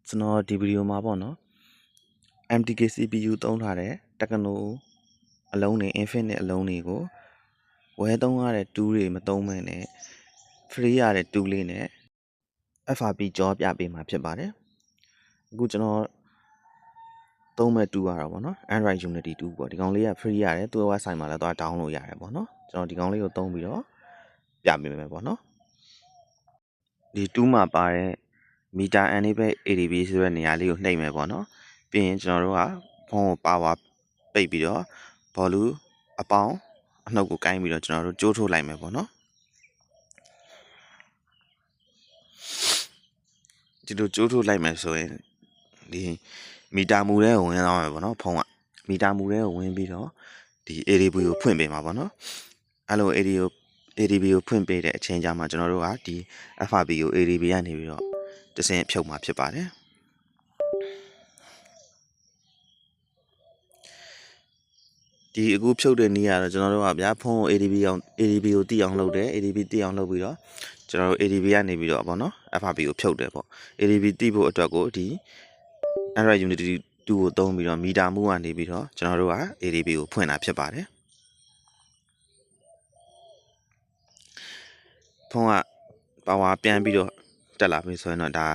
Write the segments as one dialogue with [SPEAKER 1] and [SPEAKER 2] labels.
[SPEAKER 1] ကျွန်တော်ဒီဗီဒီယိုမှာပေါ့နော် MTK CPU သုံးထားတဲ့ Techno အလုံးတွေ Infinite အလုံးတွေကိုဝယ်သုံးရတဲ့ tool တွေမသုံးမဲနဲ့ free ရတဲ့ tool လေးနဲ့ FRP ကြောပြပေးမှာဖြစ်ပါတယ်အခုကျွန်တော်သုံးမဲ့ tool ကတော့ပေါ့နော် Android Unity tool ပေါ့ဒီကောင်လေးက free ရတယ်သူ့ website မှာလည်းသွား download ရတယ်ပေါ့နော်ကျွန်တော်ဒီကောင်လေးကိုသုံးပြီးတော့ပြပေးမယ်ပေါ့နော်ဒီ tool မှာပါတဲ့ meter enable ADB ဆိုတဲ့နေရာလေးကိုနှိပ်မယ်ပေါ့နော်ပြီးရင်ကျွန်တော်တို့ကဖုန်းကို power ပိတ်ပြီးတော့ volume အပေါင်းအနှုတ်ကိုကိုင်းပြီးတော့ကျွန်တော်တို့ကြိုးထိုးလိုက်မယ်ပေါ့နော်ဒီလိုကြိုးထိုးလိုက်မယ်ဆိုရင်ဒီမီတာမူထဲကိုဝင်သွားမယ်ပေါ့နော်ဖုန်းကမီတာမူထဲကိုဝင်ပြီးတော့ဒီ ADB ကိုဖွင့်ပေးမှာပေါ့နော်အဲ့လို ADB ကိုဖွင့်ပေးတဲ့အချိန်ကြာမှာကျွန်တော်တို့ကဒီ FRP ကို ADB ကနေပြီးတော့တဆင့်ဖြုတ်မှာဖြစ်ပါတယ်ဒီအခုဖြုတ်တဲ့နည်းကတော့ကျွန်တော်တို့ကဗျာဖုန်းကို ADB ကိုတိအောင်လုပ်တယ် ADB တိအောင်လုပ်ပြီးတော့ကျွန်တော်တို့ ADB ကနေပြီးတော့ပေါ့နော် FRP ကိုဖြုတ်တယ်ပေါ့ ADB တိဖို့အတွက်ကိုဒီ Android Unity 2ကိုသုံးပြီးတော့မီတာမူကနေပြီးတော့ကျွန်တော်တို့က ADB ကိုဖွင့်တာဖြစ်ပါတယ်ဖုန်းက power ပြန်ပြီးတော့တက်လာပြီဆိုရင်တော့ဒါ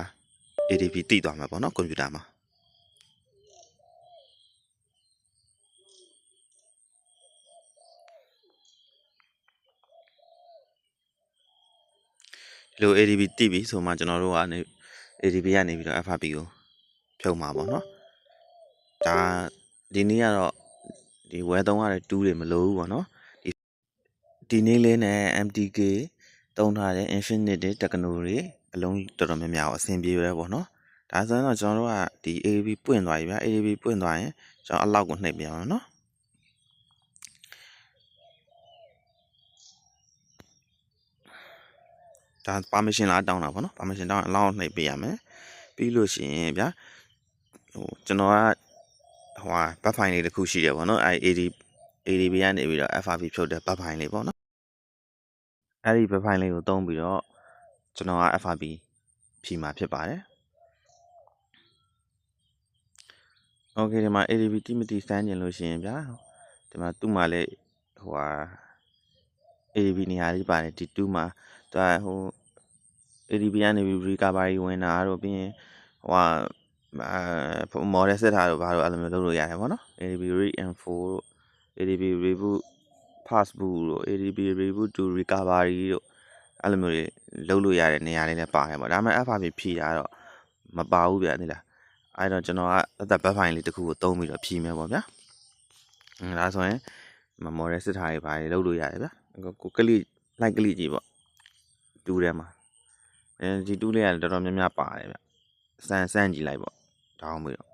[SPEAKER 1] ADB တိသွားမှာပေါ့နော်ကွန်ပျူတာမှာဒီလို ADB တိပြီဆိုမှကျွန်တော်တို့ကနေ ADB ကနေပြီးတော့ FRP ကိုဖြုတ်မှာပေါ့နော်ဒါဒီနေ့ကတော့ဒီဝယ်သုံးရတဲ့ tool တွေမလိုဘူးပေါ့နော်ဒီနေ့လေးနဲ့ MTK သုံးထားတဲ့ Infinite Techno တွေအလုံးတော်တော်များများကိုအဆင်ပြေရဲပေါ့နော်ဒါဆိုရင်တော့ကျွန်တော်တို့ကဒီ ADB ပွင့်သွားပြီဗျာ ADB ပွင့်သွားရင်ကျွန်တော်အလောက်ကိုနှိပ်ပြအောင်နော်ဒါ permission လာတောင်းတာပေါ့နော် permission တောင်းရင်အလောက်နှိပ်ပေးရမယ်ပြီးလို့ရှိရင်ဗျာကျွန်တော်ကbuffer file လေးတစ်ခုရှိတယ်ပေါ့နော်ADB ကနေပြီးတော့ FRP ဖြုတ်တဲ့ buffer file လေးပေါ့နော်အဲ့ဒီ buffer file လေးကိုသုံးပြီးတော့ကျွန်တော်က FRP ဖြီးမှာဖြစ်ပါတယ်โอเคဒီမှာ ADB တိမတိစမ်းကျင်လို့ရှိရင်ဗျာဒီမှာသူ့မှာလည်းADB နေရာလေးပါတယ်ဒီ2မှာသူကADB ကနေပြီး recovery ဝင်တာတို့ပြီးရင်model ဆက်ထားတို့ဘာလို့အဲ့လိုမျိုးလုပ်လို့ရတယ်ပေါ့နော် ADB reinfo တို့ ADB reboot passboot တို့ ADB reboot to recovery တို့အဲ့လိုမျိုးတွေလုပ်လို့ရတဲ့နေရာလေးလည်းပါတယ်ပေါ့ဒါပေမဲ့ FRP ဖြီးတာတော့မပါဘူးဗျာသိလားအဲ့တော့ကျွန်တော်ကသက်သက် file လေးတစ်ခုကိုသုံးပြီးတော့ဖြီးမယ်ပေါ့ဗျာဒါဆိုရင်model စစ်ထားတွေပါလုပ်လို့ရတယ်ဗျာကိုကလိလိုက်ကလိကြီးပေါ့တူးထဲမှာဒီတူးလေးကတော်တော်များများပါတယ်ဗျစမ်းကြည့်လိုက်ပေါ့တောင်းပြီးတော့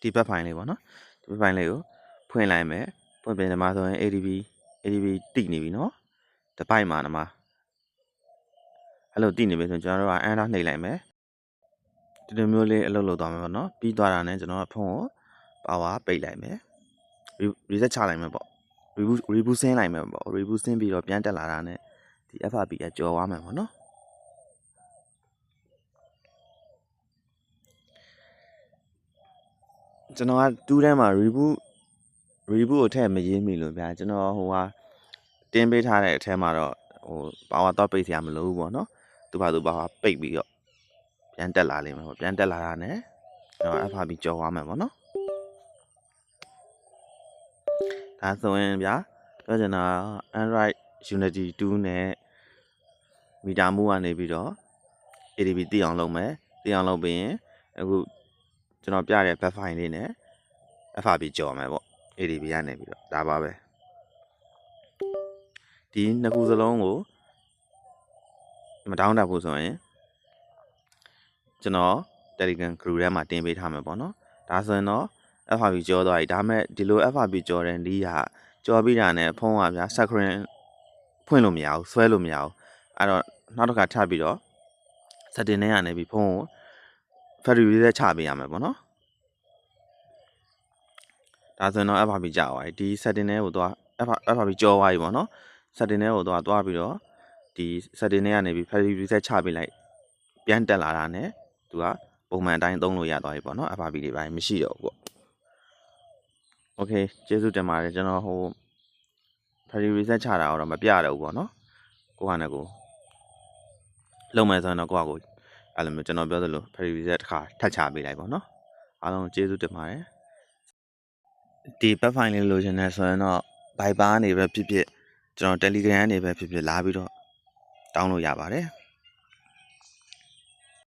[SPEAKER 1] ဒီဘက်ဖိုင်လေးပေါ့နော်ဒီဘက်ဖိုင်လေးကိုဖွင့်လိုက်မယ်ဖွင့်ပြင်ဒီမှာဆိုရင် ADB တိနေပြီနော်တပိုက်မှာဒီမှာအဲ့လိုတိနေပြီဆိုရင်ကျွန်တော်တို့က enter နှိပ်လိုက်မယ်ဒီလိုမျိုးလေးအလုပ်လုပ်သွားမယ်ပေါ့နော်ပြီးသွားတာနဲ့ကျွန်တော်ကဖုန်းကို power ပိတ်လိုက်မယ် reset ချလိုက်မယ်ပေါ့ reboot ဆင်းလိုက်မယ်ပေါ့ reboot ဆင်းပြီးတော့ပြန်တက်လာတာနဲ့ဒီ FRP ကကြော်သွားမယ်ပေါ့နော်ကျွန်တော်က2တန်းမှာ reboot ကိုထည့်မရေးမိလို့ဗျာကျွန်တော်တင်းပေးထားတဲ့အထဲမှာတော့power တော့ပိတ်စရာမလိုဘူးပေါ့နော်သူဘာသူpower ပိတ်ပြီးတော့ပြန်တက်လာလိမ့်မယ်ပေါ့ပြန်တက်လာတာနဲ့ကျွန်တော် FRP ကြော်သွားမယ်ပေါ့နော်ဒါဆိုရင်ဗျာပြောချင်တာ Android Unity 2နဲ့မီတာမူကနေပြီးတော့ ADB တိအောင်လုပ်မယ်တိအောင်လုပ်ပြီးရင်အခုကျွန်တော်ပြတဲ့ back file လေးနဲ့ FRP ကြော်မယ်ပေါ့ ADB ကနေပြီးတော့ဒါပါပဲဒီနှစ်ခုစလုံးကိုမတောင်းတဖို့ဆိုရင်ကျွန်တော် Telegram group ထဲမှာတင်ပေးထားမယ်ပေါ့နော်ဒါဆိုရင်တော့ FRP ကြောသွားပြီဒါမဲ့ဒီလို FRP ကြောတဲ့နီးကကြောပြီးတာနဲ့ဖုန်းကဗျာ screen ဖွင့်လို့မရဘူးဆွဲလို့မရဘူးအဲ့တော့နောက်တစ်ခါထပ်ပြီးတော့ setting ထဲကနေပြီးဖုန်းကို factory reset ချပေးရမယ်ပေါ့နော်ဒါဆိုရင်တော့ FRP ကြာသွားပြီဒီ setting ထဲကိုသွား FRP ကြောသွားပြီပေါ့နော် setting ထဲကိုသွားပြီးတော့ဒီ setting ထဲကနေပြီး factory reset ချပေးလိုက်ပြန်တက်လာတာနဲ့သူကပုံမှန်အတိုင်းသုံးလို့ရသွားပြီပေါ့နော် FRP တွေပိုင်းမရှိတော့ဘူးပေါ့ Okay ကျေးဇူးတင်ပါတယ်ကျွန်တော်ဟို factory reset ချတာတော့မပြတော့ဘူးပေါ့နော်ကိုကနဲ့ကိုလုံးမယ်ဆိုရင်တော့ကိုကကိုအဲ့လိုမျိုးကျွန်တော်ပြောသလို factory reset တစ်ခါထပ်ချပေးလိုက်ပေါ့နော်အားလုံးကျေးဇူးတင်ပါတယ်ဒီ back file လေးလိုချင်တယ်ဆိုရင်တော့ Viber ကနေပဲဖြစ်ဖြစ်ကျွန်တော် Telegram ကနေပဲဖြစ်ဖြစ်လာပြီးတော့တောင်းလို့ရပါတယ်